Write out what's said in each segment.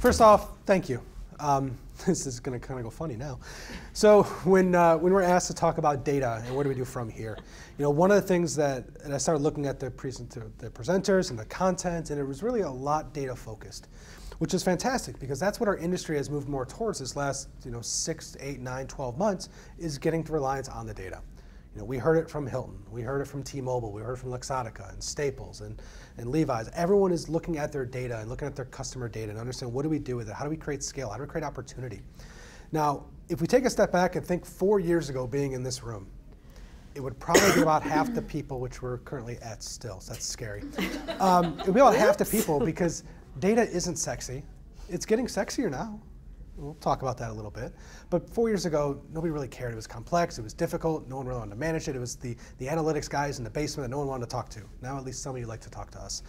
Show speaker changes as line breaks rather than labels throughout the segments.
First off, thank you. This is going to kind of go funny now. So when we're asked to talk about data and what do we do from here, one of the things that I started looking at the presenters and the content, and it was really a lot data focused, which is fantastic because that's what our industry has moved more towards this last 6, 8, 9, 12 months, is getting to reliance on the data. We heard it from Hilton, we heard it from T-Mobile, we heard it from Luxottica and Staples and Levi's. Everyone is looking at their data and looking at their customer data and understand what do we do with it, how do we create scale, how do we create opportunity. Now, if we take a step back and think 4 years ago being in this room, it would probably be about half the people, which we're currently at still, so that's scary. It would be about half the people because data isn't sexy. It's getting sexier now. We'll talk about that a little bit. But 4 years ago, nobody really cared. It was complex, it was difficult, no one really wanted to manage it. It was the analytics guys in the basement that no one wanted to talk to. Now at least some of you like to talk to us.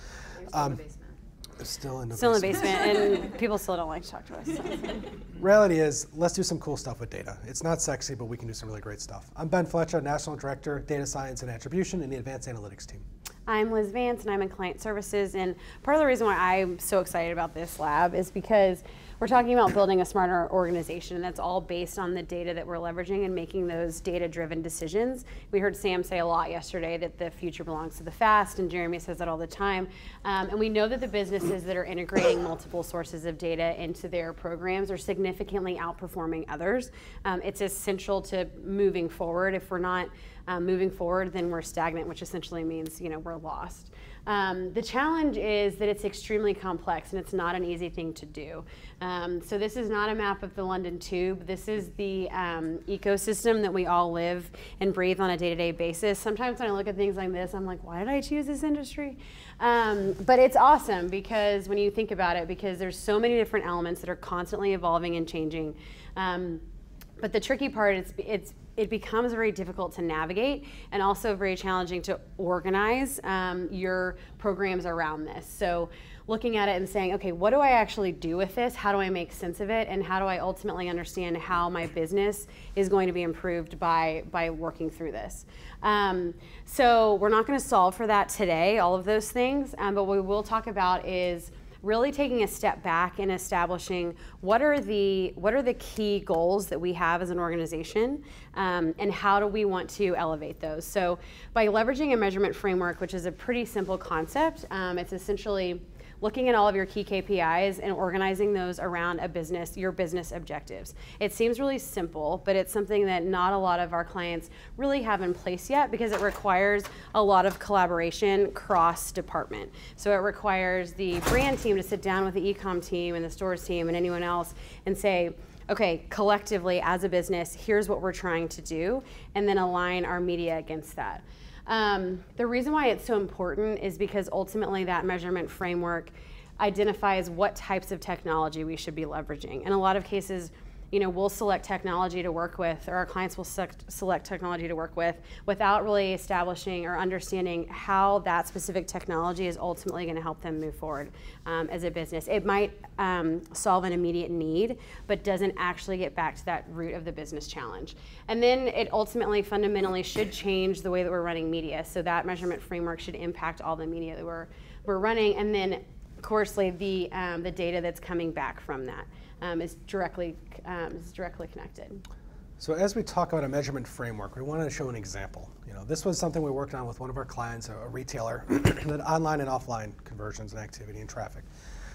Still in the basement.
Still in the
basement, and people still don't like to talk to us. So.
Reality is, let's do some cool stuff with data. It's not sexy, but we can do some really great stuff. I'm Ben Flecha, National Director, Data Science and Attribution in the Advanced Analytics team.
I'm Liz Vance, and I'm in Client Services. And part of the reason why I'm so excited about this lab is because we're talking about building a smarter organization, and that's all based on the data that we're leveraging and making those data-driven decisions. We heard Sam say a lot yesterday that the future belongs to the fast, and Jeremy says that all the time. And we know that the businesses that are integrating multiple sources of data into their programs are significantly outperforming others. It's essential to moving forward. If we're not moving forward, then we're stagnant, which essentially means we're lost. The challenge is that it's extremely complex and it's not an easy thing to do. So this is not a map of the London Tube. This is the ecosystem that we all live and breathe on a day-to-day basis. Sometimes when I look at things like this, I'm like, why did I choose this industry? But it's awesome because when you think about it, because there's so many different elements that are constantly evolving and changing. But the tricky part is it becomes very difficult to navigate and also very challenging to organize your programs around this. So looking at it and saying, okay, what do I actually do with this? How do I make sense of it? And how do I ultimately understand how my business is going to be improved by working through this? So we're not going to solve for that today, all of those things, but what we will talk about is really taking a step back and establishing what are the key goals that we have as an organization, and how do we want to elevate those. So by leveraging a measurement framework, which is a pretty simple concept, it's essentially looking at all of your key KPIs and organizing those around your business objectives. It seems really simple, but it's something that not a lot of our clients really have in place yet because it requires a lot of collaboration cross-department. So it requires the brand team to sit down with the e-com team and the stores team and anyone else and say, okay, collectively as a business, here's what we're trying to do, and then align our media against that. The reason why it's so important is because ultimately that measurement framework identifies what types of technology we should be leveraging. In a lot of cases, we'll select technology to work with, or our clients will select technology to work with without really establishing or understanding how that specific technology is ultimately going to help them move forward as a business. It might solve an immediate need, but doesn't actually get back to that root of the business challenge. And then it ultimately, fundamentally should change the way that we're running media. So that measurement framework should impact all the media that we're running, and then, of course, the data that's coming back from that. Is directly connected.
So as we talk about a measurement framework, we wanted to show an example. This was something we worked on with one of our clients, a retailer, that online and offline conversions and activity and traffic.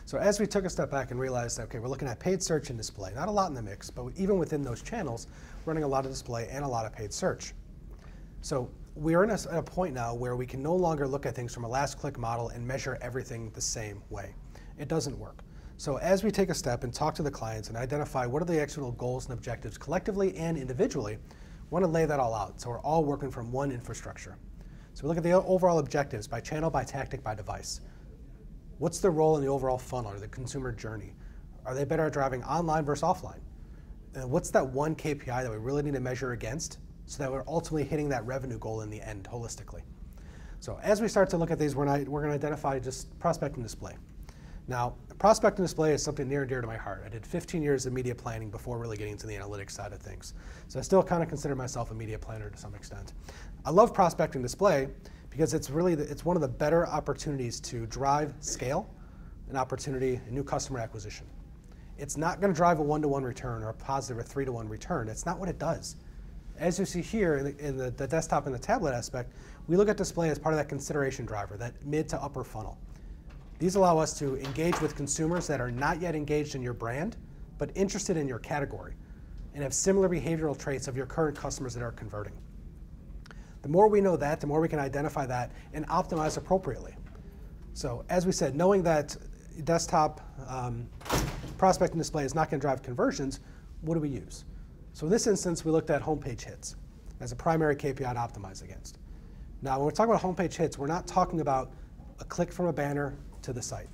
So as we took a step back and realized, okay, we're looking at paid search and display, not a lot in the mix, but even within those channels, running a lot of display and a lot of paid search. So we're at a point now where we can no longer look at things from a last click model and measure everything the same way. It doesn't work. So as we take a step and talk to the clients and identify what are the actual goals and objectives collectively and individually, we want to lay that all out so we're all working from one infrastructure. So we look at the overall objectives by channel, by tactic, by device. What's their role in the overall funnel or the consumer journey? Are they better at driving online versus offline? And what's that one KPI that we really need to measure against so that we're ultimately hitting that revenue goal in the end holistically? So as we start to look at these, we're going to identify just prospect and display. Now, prospect and display is something near and dear to my heart. I did 15 years of media planning before really getting to the analytics side of things. So I still kind of consider myself a media planner to some extent. I love prospect and display because it's one of the better opportunities to drive scale and opportunity and new customer acquisition. It's not going to drive a 1-to-1 return or a positive or 3-to-1 return. That's not what it does. As you see here in the desktop and the tablet aspect, we look at display as part of that consideration driver, that mid to upper funnel. These allow us to engage with consumers that are not yet engaged in your brand, but interested in your category, and have similar behavioral traits of your current customers that are converting. The more we know that, the more we can identify that and optimize appropriately. So as we said, knowing that desktop prospect and display is not going to drive conversions, what do we use? So in this instance, we looked at homepage hits as a primary KPI to optimize against. Now, when we're talking about homepage hits, we're not talking about a click from a banner to the site.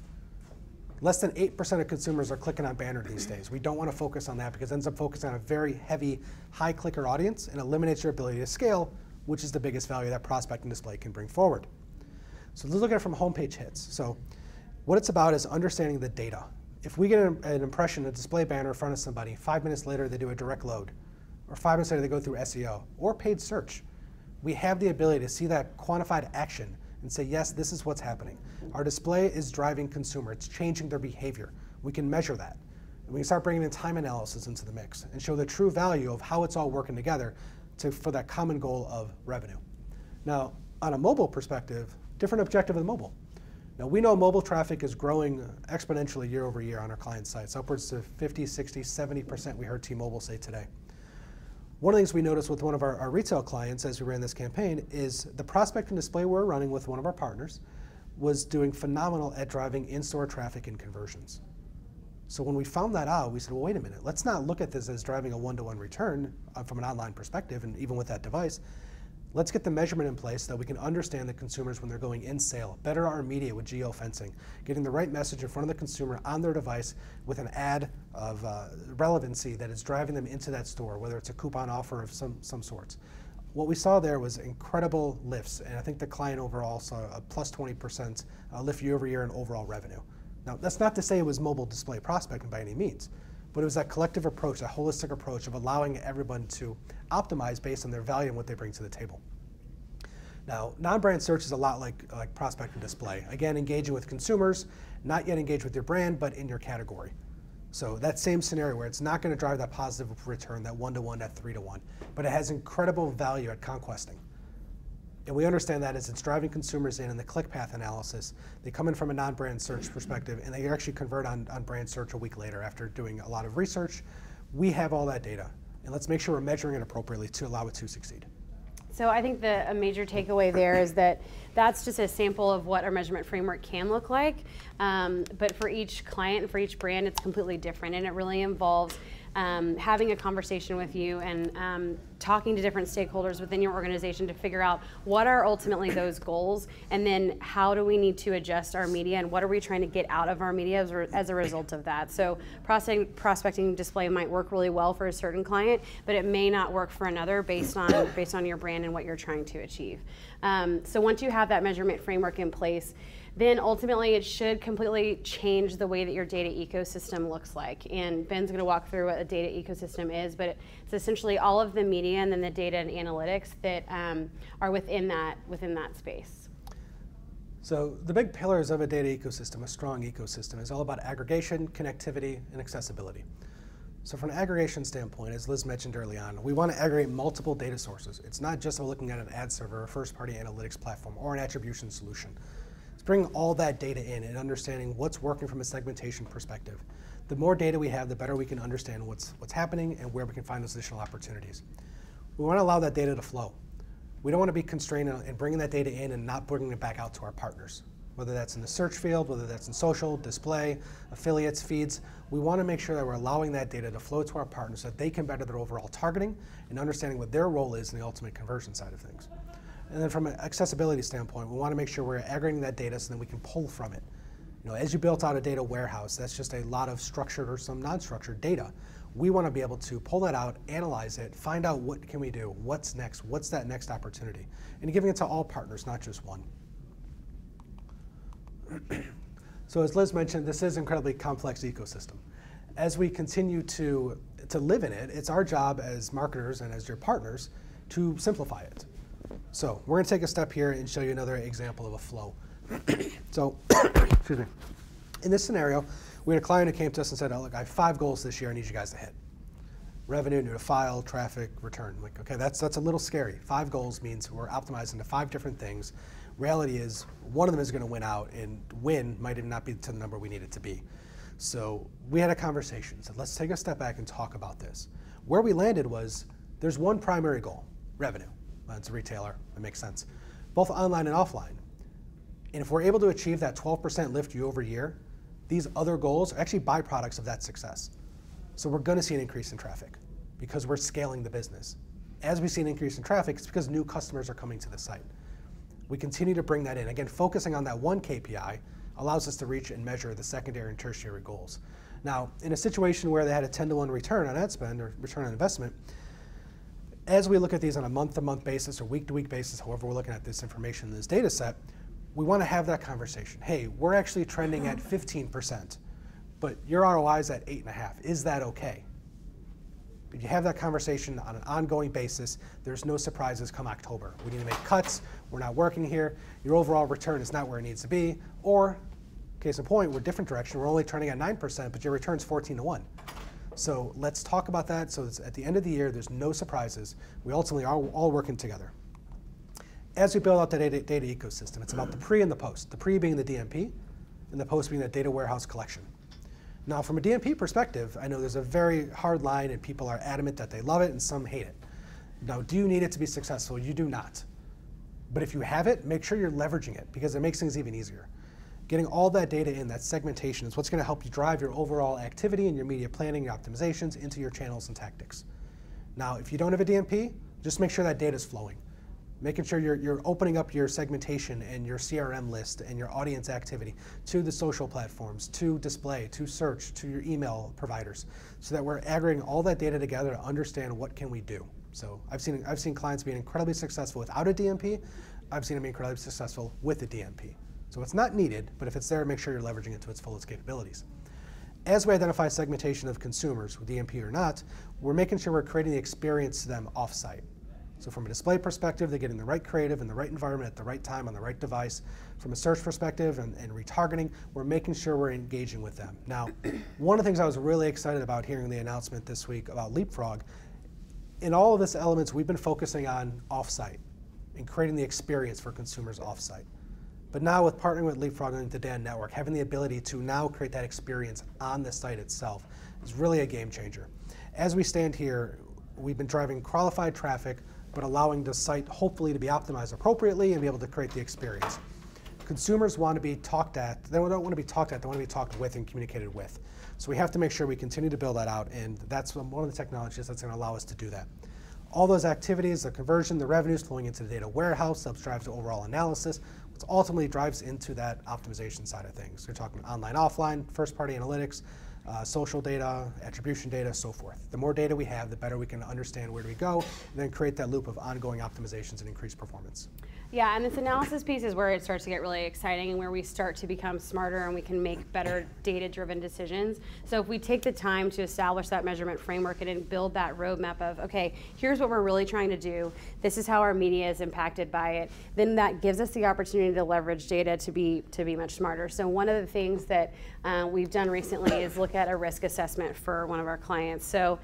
Less than 8% of consumers are clicking on banner these days. We don't want to focus on that because it ends up focusing on a very heavy, high clicker audience and eliminates your ability to scale, which is the biggest value that prospect and display can bring forward. So let's look at it from homepage hits. So what it's about is understanding the data. If we get an impression, a display banner in front of somebody, 5 minutes later they do a direct load, or 5 minutes later they go through SEO, or paid search, we have the ability to see that quantified action and say, yes, this is what's happening. Our display is driving consumer. It's changing their behavior. We can measure that. And we can start bringing in time analysis into the mix and show the true value of how it's all working together for that common goal of revenue. Now, on a mobile perspective, different objective of mobile. Now, we know mobile traffic is growing exponentially year over year on our client sites, upwards to 50, 60, 70% we heard T-Mobile say today. One of the things we noticed with one of our retail clients as we ran this campaign is the prospect and display we're running with one of our partners was doing phenomenal at driving in-store traffic and conversions. So when we found that out, we said, well, wait a minute, let's not look at this as driving a 1-to-1 return from an online perspective, and even with that device. Let's get the measurement in place so that we can understand the consumers when they're going in sale, better our media with geofencing, getting the right message in front of the consumer on their device with an ad of relevancy that is driving them into that store, whether it's a coupon offer of some sorts. What we saw there was incredible lifts, and I think the client overall saw a plus 20% lift year over year in overall revenue. Now, that's not to say it was mobile display prospecting by any means, but it was that collective approach, that holistic approach of allowing everyone to optimize based on their value and what they bring to the table. Now, non-brand search is a lot like prospect and display. Again, engaging with consumers, not yet engaged with your brand, but in your category. So that same scenario where it's not going to drive that positive return, that 1-to-1, that 3-to-1, but it has incredible value at conquesting. And we understand that as it's driving consumers in the click path analysis, they come in from a non-brand search perspective and they actually convert on brand search a week later after doing a lot of research. We have all that data, and let's make sure we're measuring it appropriately to allow it to succeed.
So I think a major takeaway there is that that's just a sample of what our measurement framework can look like. But for each client and for each brand, it's completely different, and it really involves having a conversation with you and talking to different stakeholders within your organization to figure out what are ultimately those goals, and then how do we need to adjust our media, and what are we trying to get out of our media as a result of that. So prospecting display might work really well for a certain client, but it may not work for another based on your brand and what you're trying to achieve. So once you have that measurement framework in place, then ultimately it should completely change the way that your data ecosystem looks like. And Ben's going to walk through what a data ecosystem is, but it's essentially all of the media and then the data and analytics that are within that space.
So the big pillars of a data ecosystem, a strong ecosystem, is all about aggregation, connectivity, and accessibility. So from an aggregation standpoint, as Liz mentioned early on, we want to aggregate multiple data sources. It's not just about looking at an ad server, a first-party analytics platform, or an attribution solution. It's bringing all that data in and understanding what's working from a segmentation perspective. The more data we have, the better we can understand what's happening and where we can find those additional opportunities. We want to allow that data to flow. We don't want to be constrained in bringing that data in and not bringing it back out to our partners, whether that's in the search field, whether that's in social, display, affiliates, feeds. We want to make sure that we're allowing that data to flow to our partners so that they can better their overall targeting and understanding what their role is in the ultimate conversion side of things. And then from an accessibility standpoint, we want to make sure we're aggregating that data so that we can pull from it. You know, as you built out a data warehouse, that's just a lot of structured or some non-structured data. We want to be able to pull that out, analyze it, find out what can we do, what's next, what's that next opportunity, and giving it to all partners, not just one. So as Liz mentioned, this is an incredibly complex ecosystem. As we continue to live in it, it's our job as marketers and as your partners to simplify it. So we're going to take a step here and show you another example of a flow. So, excuse me. In this scenario, We had a client who came to us and said, oh, look, I have 5 goals this year I need you guys to hit. Revenue, new to file, traffic, return. I'm like, okay, that's a little scary. 5 goals means we're optimizing to 5 different things. Reality is one of them is going to win out, and win might even not be to the number we need it to be. So we had a conversation, said let's take a step back and talk about this. Where we landed was there's one primary goal, revenue. Well, it's a retailer, it makes sense. Both online and offline. And if we're able to achieve that 12% lift year over year, these other goals are actually byproducts of that success. So we're going to see an increase in traffic because we're scaling the business. As we see an increase in traffic, it's because new customers are coming to the site. We continue to bring that in. Again, focusing on that one KPI allows us to reach and measure the secondary and tertiary goals. Now, in a situation where they had a 10-to-1 return on ad spend or return on investment, as we look at these on a month-to-month basis or week-to-week basis, however we're looking at this information in this data set, we want to have that conversation. Hey, we're actually trending at 15%, but your ROI is at 8.5. Is that okay? If you have that conversation on an ongoing basis, there's no surprises come October. We need to make cuts, we're not working here, your overall return is not where it needs to be, or, case in point, we're different direction, we're only trending at 9%, but your return's 14-to-1. So let's talk about that so it's at the end of the year, there's no surprises. We ultimately are all working together. As we build out the data ecosystem, it's about the pre and the post. The pre being the DMP, and the post being the data warehouse collection. Now, from a DMP perspective, I know there's a very hard line and people are adamant that they love it and some hate it. Now, do you need it to be successful? You do not. But if you have it, make sure you're leveraging it because it makes things even easier. Getting all that data in, that segmentation, is what's going to help you drive your overall activity and your media planning, your optimizations into your channels and tactics. Now, if you don't have a DMP, just make sure that data is flowing. Making sure you're opening up your segmentation and your CRM list and your audience activity to the social platforms, to display, to search, to your email providers, so that we're aggregating all that data together to understand what can we do. So I've seen clients being incredibly successful without a DMP. I've seen them be incredibly successful with a DMP. So it's not needed, but if it's there, make sure you're leveraging it to its fullest capabilities. As we identify segmentation of consumers, with DMP or not, we're making sure we're creating the experience to them off-site. So from a display perspective, they're getting the right creative in the right environment at the right time on the right device. From a search perspective and retargeting, we're making sure we're engaging with them. Now, one of the things I was really excited about hearing the announcement this week about Leapfrog, in all of this elements, we've been focusing on off-site and creating the experience for consumers off-site. But now with partnering with Leapfrog and the Dan Network, having the ability to now create that experience on the site itself is really a game changer. As we stand here, we've been driving qualified traffic, but allowing the site hopefully to be optimized appropriately and be able to create the experience. Consumers want to be talked at, they don't want to be talked at, they want to be talked with and communicated with. So we have to make sure we continue to build that out, and that's one of the technologies that's going to allow us to do that. All those activities, the conversion, the revenues flowing into the data warehouse, helps drive to overall analysis, which ultimately drives into that optimization side of things. We're talking online, offline, first-party analytics, social data, attribution data, so forth. The more data we have, the better we can understand where do we go, and then create that loop of ongoing optimizations and increased performance.
Yeah, and this analysis piece is where it starts to get really exciting and where we start to become smarter and we can make better data-driven decisions. So if we take the time to establish that measurement framework and then build that roadmap of, okay, here's what we're really trying to do, this is how our media is impacted by it, then that gives us the opportunity to leverage data to be much smarter. So one of the things that we've done recently is look at a risk assessment for one of our clients. So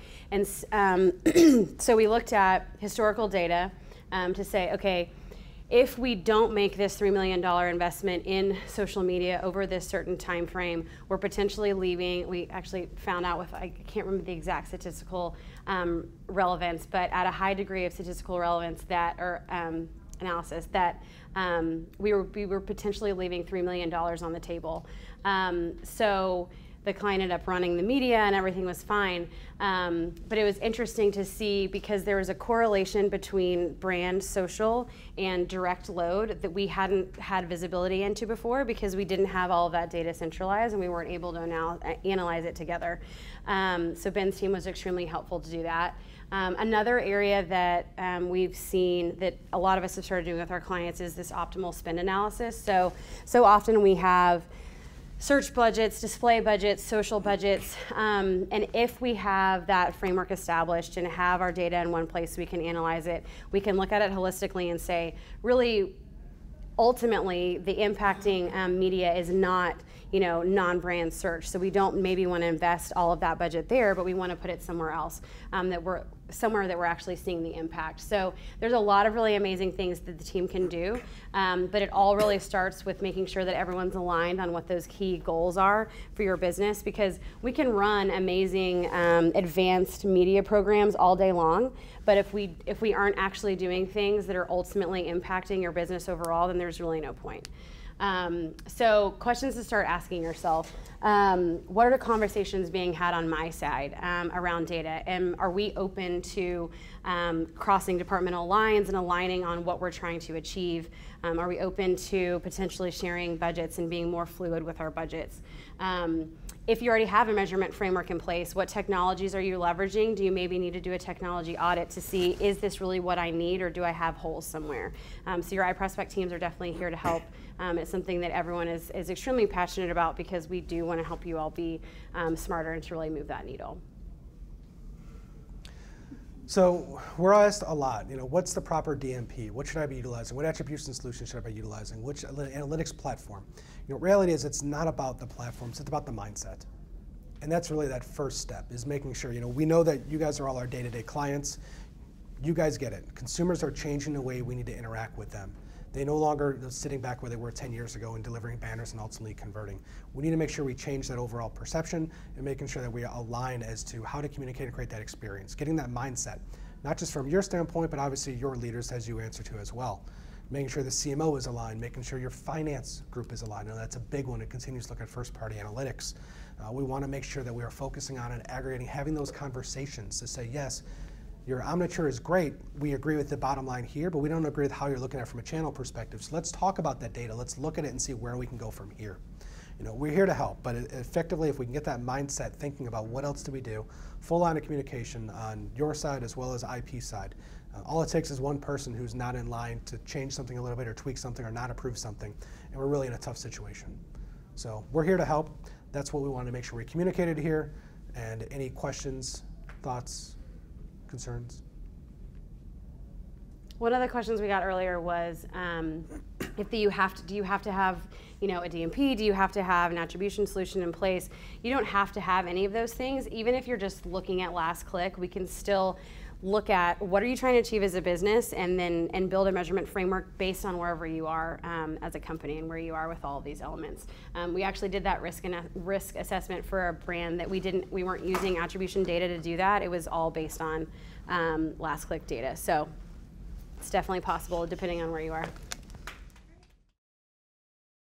we looked at historical data to say, okay, if we don't make this $3 million investment in social media over this certain time frame, we're potentially leaving, we actually found out with, I can't remember the exact statistical relevance, but at a high degree of statistical relevance that, or analysis, that we were potentially leaving $3 million on the table. So the client ended up running the media and everything was fine. But it was interesting to see because there was a correlation between brand social and direct load that we hadn't had visibility into before because we didn't have all of that data centralized and we weren't able to analyze it together. So Ben's team was extremely helpful to do that. Another area that we've seen that a lot of us have started doing with our clients is this optimal spend analysis. So often we have search budgets, display budgets, social budgets, and if we have that framework established and have our data in one place, we can analyze it. We can look at it holistically and say, really, ultimately the impacting media is not, you know, non-brand search. So we don't maybe want to invest all of that budget there, but we want to put it somewhere else that we're actually seeing the impact. So there's a lot of really amazing things that the team can do, but it all really starts with making sure that everyone's aligned on what those key goals are for your business, because we can run amazing advanced media programs all day long, but if we aren't actually doing things that are ultimately impacting your business overall, then there's really no point. So questions to start asking yourself, what are the conversations being had on my side around data? And are we open to crossing departmental lines and aligning on what we're trying to achieve? Are we open to potentially sharing budgets and being more fluid with our budgets? If you already have a measurement framework in place, what technologies are you leveraging? Do you maybe need to do a technology audit to see, is this really what I need, or do I have holes somewhere? So your iProspect teams are definitely here to help. It's something that everyone is extremely passionate about, because we do want to help you all be smarter and to really move that needle.
So we're asked a lot, you know, what's the proper DMP? What should I be utilizing? What attribution solution should I be utilizing? Which analytics platform? You know, reality is it's not about the platforms, it's about the mindset. And that's really that first step, is making sure, you know, we know that you guys are all our day-to-day clients. You guys get it. Consumers are changing the way we need to interact with them. They no longer are sitting back where they were 10 years ago and delivering banners and ultimately converting. We need to make sure we change that overall perception and making sure that we align as to how to communicate and create that experience. Getting that mindset, not just from your standpoint, but obviously your leaders as you answer to as well. Making sure the CMO is aligned, making sure your finance group is aligned. And that's a big one. It continues to look at first-party analytics. We want to make sure that we are focusing on and aggregating, having those conversations to say, yes, your omniture is great. We agree with the bottom line here, but we don't agree with how you're looking at it from a channel perspective. So let's talk about that data. Let's look at it and see where we can go from here. You know, we're here to help, but effectively, if we can get that mindset thinking about what else do we do, full line of communication on your side as well as IP side. All it takes is one person who's not in line to change something a little bit or tweak something or not approve something, and we're really in a tough situation. So we're here to help. That's what we want to make sure we communicated here. And any questions, thoughts, concerns?
One of the questions we got earlier was, do you have to have, you know, a DMP? Do you have to have an attribution solution in place? You don't have to have any of those things. Even if you're just looking at last click, we can still look at what are you trying to achieve as a business, and build a measurement framework based on wherever you are as a company and where you are with all of these elements. We actually did that risk assessment for a brand that we weren't using attribution data to do that. It was all based on last click data. So it's definitely possible depending on where you are.